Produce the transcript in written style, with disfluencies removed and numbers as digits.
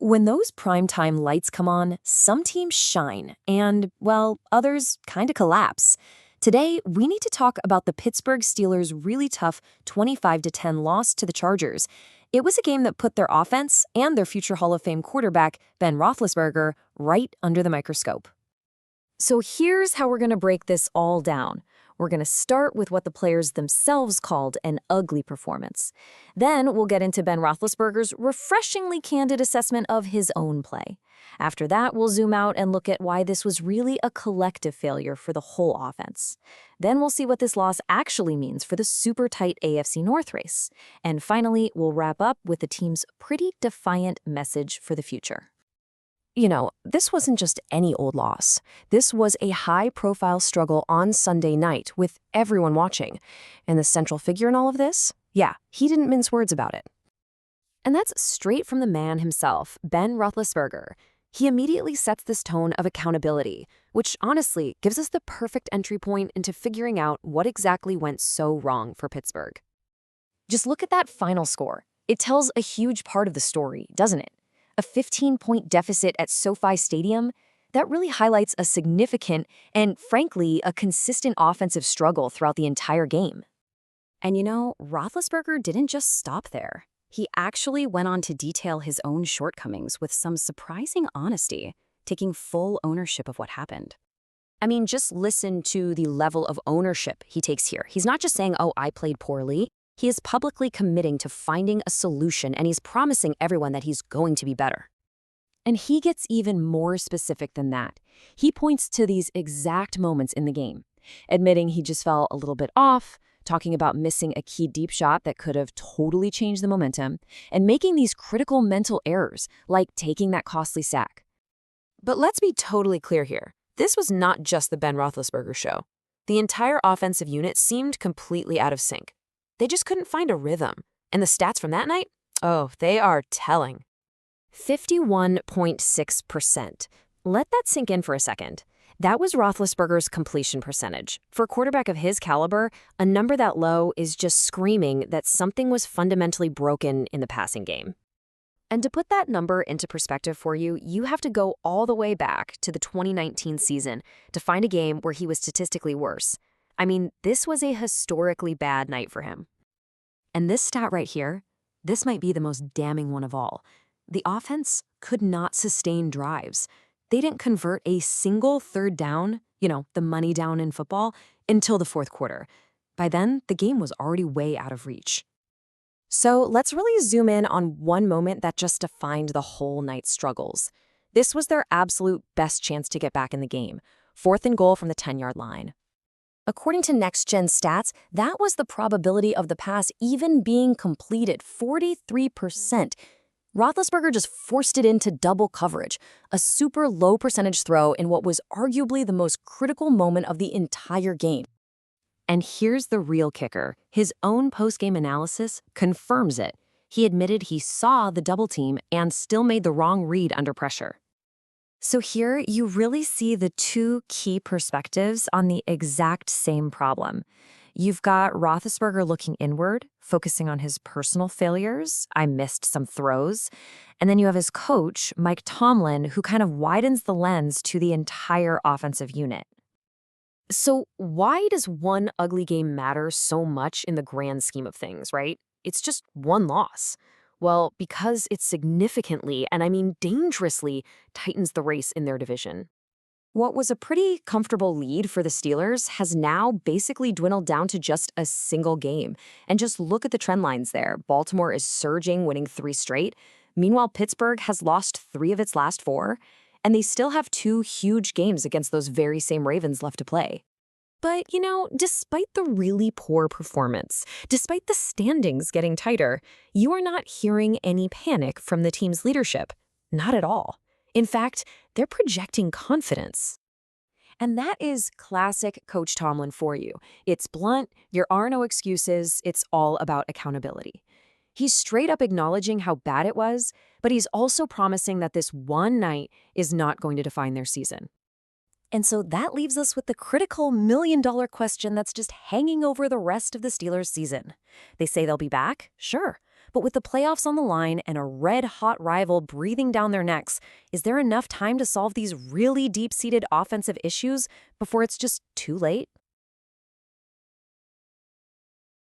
When those primetime lights come on, some teams shine and, well, others kind of collapse. Today, we need to talk about the Pittsburgh Steelers' really tough 25-10 loss to the Chargers. It was a game that put their offense and their future Hall of Fame quarterback, Ben Roethlisberger, right under the microscope. So here's how we're going to break this all down. We're going to start with what the players themselves called an ugly performance. Then we'll get into Ben Roethlisberger's refreshingly candid assessment of his own play. After that, we'll zoom out and look at why this was really a collective failure for the whole offense. Then we'll see what this loss actually means for the super tight AFC North race. And finally, we'll wrap up with the team's pretty defiant message for the future. This wasn't just any old loss. This was a high-profile struggle on Sunday night with everyone watching. And the central figure in all of this? Yeah, he didn't mince words about it. And that's straight from the man himself, Ben Roethlisberger. He immediately sets this tone of accountability, which honestly gives us the perfect entry point into figuring out what exactly went so wrong for Pittsburgh. Just look at that final score. It tells a huge part of the story, doesn't it? A 15-point deficit at SoFi Stadium, that really highlights a significant and, frankly, a consistent offensive struggle throughout the entire game. And Roethlisberger didn't just stop there. He actually went on to detail his own shortcomings with some surprising honesty, taking full ownership of what happened. Just listen to the level of ownership he takes here. He's not just saying, oh, I played poorly. He is publicly committing to finding a solution, and he's promising everyone that he's going to be better. And he gets even more specific than that. He points to these exact moments in the game, admitting he just fell a little bit off, talking about missing a key deep shot that could have totally changed the momentum, and making these critical mental errors, like taking that costly sack. But let's be totally clear here. This was not just the Ben Roethlisberger show. The entire offensive unit seemed completely out of sync. They just couldn't find a rhythm. And the stats from that night? Oh, they are telling. 51.6%. Let that sink in for a second. That was Roethlisberger's completion percentage. For a quarterback of his caliber, a number that low is just screaming that something was fundamentally broken in the passing game. And to put that number into perspective for you, you have to go all the way back to the 2019 season to find a game where he was statistically worse. This was a historically bad night for him. And this stat right here, this might be the most damning one of all. The offense could not sustain drives. They didn't convert a single third down, the money down in football, until the fourth quarter. By then, the game was already way out of reach. So let's really zoom in on one moment that just defined the whole night's struggles. This was their absolute best chance to get back in the game. 4th and goal from the 10-yard line. According to Next Gen Stats, that was the probability of the pass even being completed, 43%. Roethlisberger just forced it into double coverage, a super low percentage throw in what was arguably the most critical moment of the entire game. And here's the real kicker. His own post-game analysis confirms it. He admitted he saw the double team and still made the wrong read under pressure. So here you really see the two key perspectives on the exact same problem. You've got Roethlisberger looking inward, focusing on his personal failures. I missed some throws. And then you have his coach, Mike Tomlin, who kind of widens the lens to the entire offensive unit. So why does one ugly game matter so much in the grand scheme of things, right? It's just one loss. Well, because it significantly, and dangerously, tightens the race in their division. What was a pretty comfortable lead for the Steelers has now basically dwindled down to just a single game. And just look at the trend lines there. Baltimore is surging, winning 3 straight. Meanwhile, Pittsburgh has lost 3 of its last 4. And they still have 2 huge games against those very same Ravens left to play. But, despite the really poor performance, despite the standings getting tighter, you are not hearing any panic from the team's leadership. Not at all. In fact, they're projecting confidence. And that is classic Coach Tomlin for you. It's blunt, there are no excuses, it's all about accountability. He's straight up acknowledging how bad it was, but he's also promising that this one night is not going to define their season. And so that leaves us with the critical million-dollar question that's just hanging over the rest of the Steelers' season. They say they'll be back, sure, But with the playoffs on the line and a red-hot rival breathing down their necks, is there enough time to solve these really deep-seated offensive issues before it's just too late?